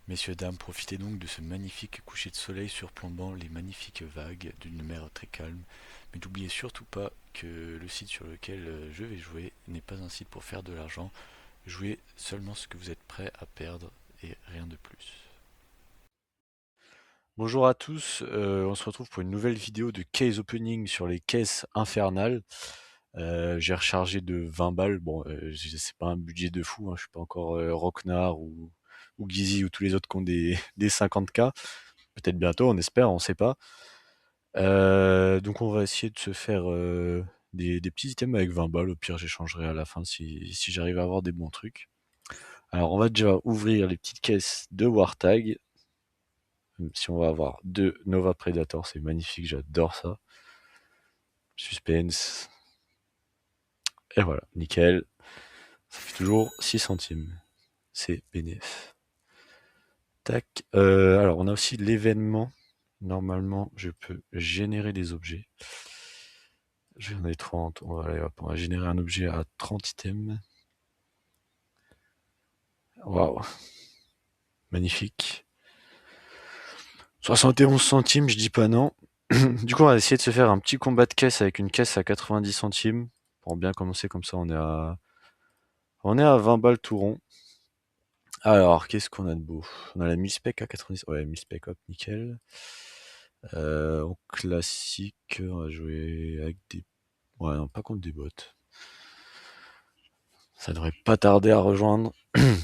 Messieurs, dames, profitez donc de ce magnifique coucher de soleil surplombant les magnifiques vagues d'une mer très calme. Mais n'oubliez surtout pas que le site sur lequel je vais jouer n'est pas un site pour faire de l'argent. Jouez seulement ce que vous êtes prêt à perdre et rien de plus. Bonjour à tous, on se retrouve pour une nouvelle vidéo de case opening sur les caisses infernales. J'ai rechargé de 20 balles, bon c'est pas un budget de fou, hein, je suis pas encore Rocknar ou Gizzy ou tous les autres qui ont des 50K. Peut-être bientôt, on espère, on sait pas. Donc on va essayer de se faire des petits items avec 20 balles, au pire j'échangerai à la fin si j'arrive à avoir des bons trucs. Alors on va déjà ouvrir les petites caisses de Wartag. Même si on va avoir deux Nova Predator, c'est magnifique, j'adore ça. Suspense. Et voilà, nickel. Ça fait toujours 6 centimes. C'est bénéf. Tac. Alors on a aussi l'événement. Normalement, je peux générer des objets. J'en ai 30. On va générer un objet à 30 items. Waouh. Magnifique. 71 centimes, je dis pas non. Du coup, on va essayer de se faire un petit combat de caisse avec une caisse à 90 centimes. Pour bien commencer comme ça, on est à 20 balles tout rond. Alors, qu'est-ce qu'on a de beau? On a la 1000 spec à 90. Ouais, 1000 spec, hop, nickel. En classique, on va jouer avec des... Ouais, non, pas contre des bots. Ça devrait pas tarder à rejoindre.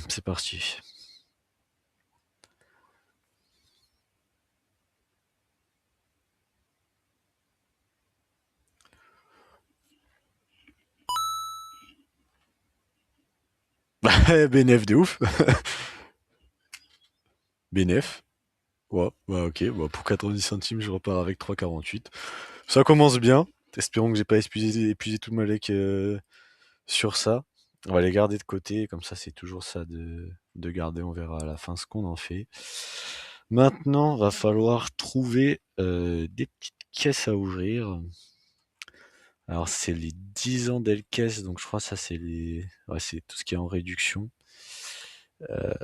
C'est parti. Bénef de ouf. Bénef. Ouais, bah ok, bah pour 90 centimes, je repars avec 3,48. Ça commence bien. Espérons que j'ai pas épuisé tout ma lec sur ça. On va les garder de côté, comme ça c'est toujours ça de garder, on verra à la fin ce qu'on en fait. Maintenant, va falloir trouver des petites caisses à ouvrir. Alors c'est les 10 ans d'Elkes, donc je crois que ça c'est les. Ouais, c'est tout ce qui est en réduction. Euh,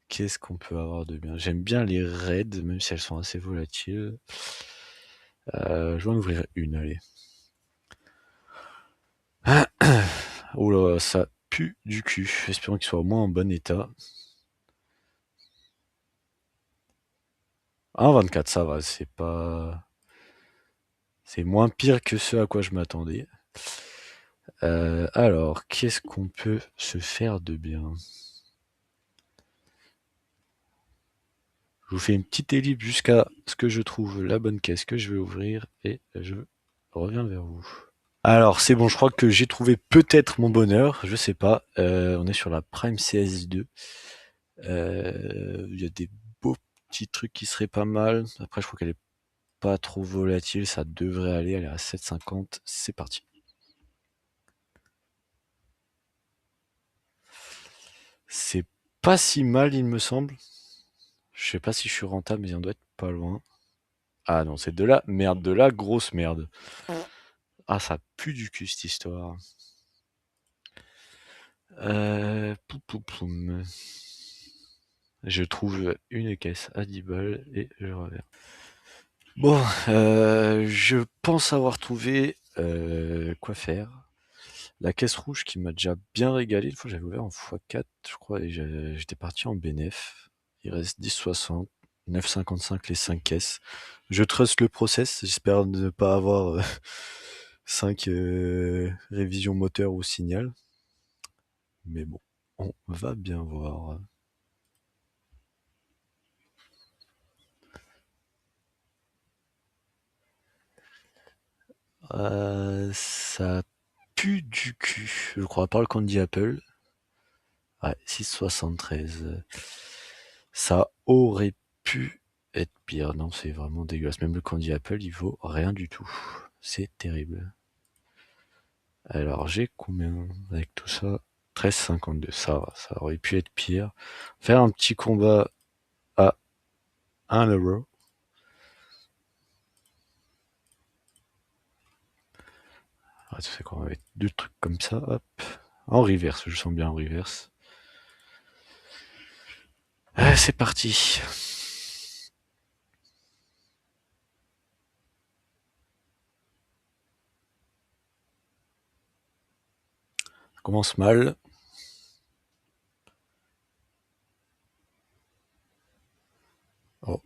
Qu'est-ce qu'on peut avoir de bien? J'aime bien les raids, même si elles sont assez volatiles. Je vais en ouvrir une, allez. Oh là, ça pue du cul. Espérons qu'il soit au moins en bon état. 1,24, ça va, c'est pas. C'est moins pire que ce à quoi je m'attendais. Alors, qu'est-ce qu'on peut se faire de bien? Je vous fais une petite ellipse jusqu'à ce que je trouve la bonne caisse que je vais ouvrir et je reviens vers vous. Alors, c'est bon, je crois que j'ai trouvé peut-être mon bonheur, je sais pas. On est sur la Prime CS2. Il y a des beaux petits trucs qui seraient pas mal. Après, je crois qu'elle est pas trop volatile, ça devrait aller. Elle est à 7,50. C'est parti. C'est pas si mal, il me semble. Je sais pas si je suis rentable, mais on doit être pas loin. Ah non, c'est de la merde, de la grosse merde. Ah, ça pue du cul cette histoire. Poum, poum, poum. Je trouve une caisse à 10 balles et je reviens. Bon, je pense avoir trouvé quoi faire. La caisse rouge qui m'a déjà bien régalé. Une fois, j'avais ouvert en x4, je crois, et j'étais parti en bénéf. Il reste 10,60, 9,55 les 5 caisses. Je trust le process. J'espère ne pas avoir 5 révisions moteur ou signal. Mais bon, on va bien voir. Ça pue du cul, je crois, par le Candy Apple. Ouais, 6,73. Ça aurait pu être pire. Non, c'est vraiment dégueulasse. Même le Candy Apple, il vaut rien du tout. C'est terrible. Alors, j'ai combien avec tout ça? 13,52. Ça va, ça aurait pu être pire. Faire un petit combat à 1 euro. Ah, tu sais quoi, on va mettre deux trucs comme ça. Hop. En reverse, je sens bien en reverse. C'est parti. Ça commence mal. Oh,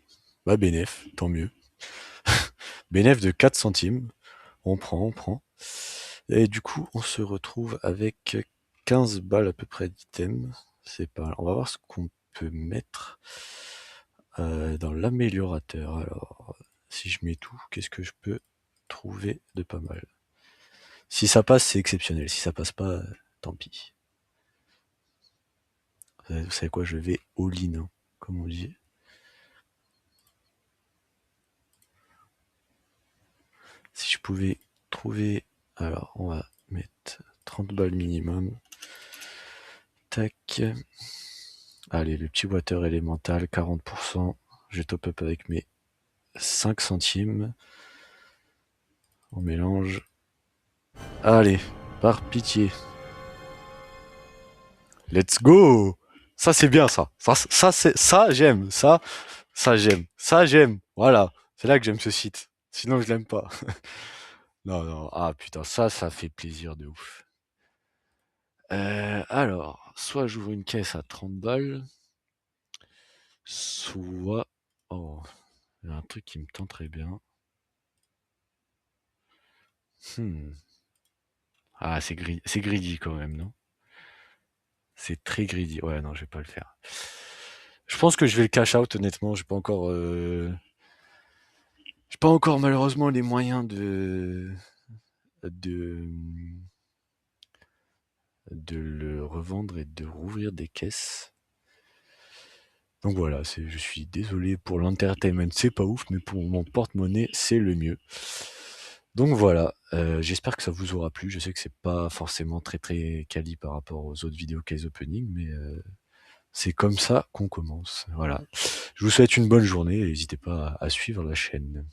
bah bénéf, tant mieux. Bénéf de 4 centimes. On prend. Et du coup, on se retrouve avec 15 balles à peu près d'items. C'est pas mal. On va voir ce qu'on peut mettre dans l'améliorateur. Alors, si je mets tout, qu'est-ce que je peux trouver de pas mal? Si ça passe, c'est exceptionnel. Si ça passe pas, tant pis. Vous savez quoi, je vais all-in, hein, comme on dit. Si je pouvais trouver... Alors, on va mettre 30 balles minimum. Tac. Allez, le petit water élémental, 40%. Je top up avec mes 5 centimes. On mélange. Allez, par pitié. Let's go! Ça, c'est bien, ça. Ça, j'aime. Ça, j'aime. Ça, j'aime. Voilà. C'est là que j'aime ce site. Sinon, je l'aime pas. Non. Ah, putain, ça fait plaisir de ouf. Alors, soit j'ouvre une caisse à 30 balles, soit... Oh, il y a un truc qui me tenterait bien. Ah, c'est greedy quand même, non? C'est très greedy. Ouais, non, je vais pas le faire. Je pense que je vais le cash out, honnêtement. J'ai pas encore malheureusement les moyens de, de le revendre et de rouvrir des caisses. Donc voilà, je suis désolé pour l'entertainment, c'est pas ouf, mais pour mon porte-monnaie, c'est le mieux. Donc voilà, j'espère que ça vous aura plu. Je sais que c'est pas forcément très très quali par rapport aux autres vidéos case opening, mais c'est comme ça qu'on commence. Voilà. Je vous souhaite une bonne journée et n'hésitez pas à suivre la chaîne.